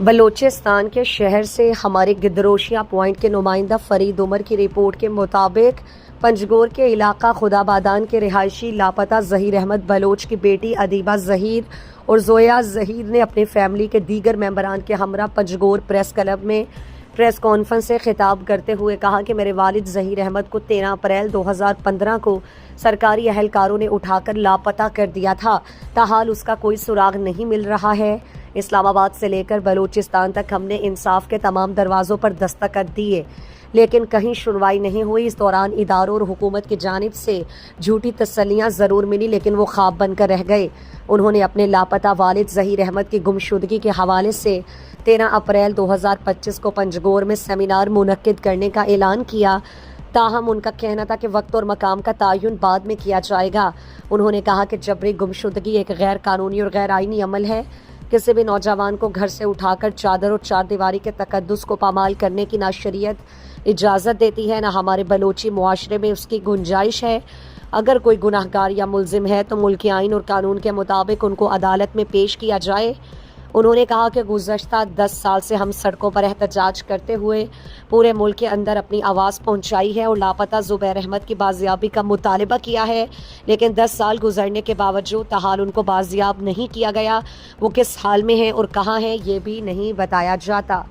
بلوچستان کے شہر سے ہمارے گدروشیاں پوائنٹ کے نمائندہ فرید عمر کی رپورٹ کے مطابق پنجگور کے علاقہ خدابادان کے رہائشی لاپتہ ظہیر احمد بلوچ کی بیٹی ادیبہ ظہیر اور زویا ظہیر نے اپنی فیملی کے دیگر ممبران کے ہمراہ پنجگور پریس کلب میں پریس کانفرنس سے خطاب کرتے ہوئے کہا کہ میرے والد ظہیر احمد کو 13 اپریل 2015 کو سرکاری اہلکاروں نے اٹھا کر لاپتہ کر دیا تھا، تاحال اس کا کوئی سراغ نہیں مل رہا ہے۔ اسلام آباد سے لے کر بلوچستان تک ہم نے انصاف کے تمام دروازوں پر دستخط دیے، لیکن کہیں سنوائی نہیں ہوئی۔ اس دوران اداروں اور حکومت کی جانب سے جھوٹی تسلیاں ضرور ملی، لیکن وہ خواب بن کر رہ گئے۔ انہوں نے اپنے لاپتہ والد ظہیر احمد کی گمشدگی کے حوالے سے 13 اپریل 2025 کو پنجگور میں سیمینار منعقد کرنے کا اعلان کیا، تاہم ان کا کہنا تھا کہ وقت اور مقام کا تعین بعد میں کیا جائے گا۔ انہوں نے کہا کہ جبری گمشدگی ایک غیر قانونی اور غیر آئینی عمل ہے۔ کسی بھی نوجوان کو گھر سے اٹھا کر چادر اور چار دیواری کے تقدس کو پامال کرنے کی نہ شریعت اجازت دیتی ہے، نہ ہمارے بلوچی معاشرے میں اس کی گنجائش ہے۔ اگر کوئی گناہ گار یا ملزم ہے تو ملکی آئین اور قانون کے مطابق ان کو عدالت میں پیش کیا جائے۔ انہوں نے کہا کہ گزشتہ 10 سال سے ہم سڑکوں پر احتجاج کرتے ہوئے پورے ملک کے اندر اپنی آواز پہنچائی ہے اور لاپتہ زبیر احمد کی بازیابی کا مطالبہ کیا ہے، لیکن 10 سال گزرنے کے باوجود تاحال ان کو بازیاب نہیں کیا گیا۔ وہ کس حال میں ہیں اور کہاں ہیں یہ بھی نہیں بتایا جاتا۔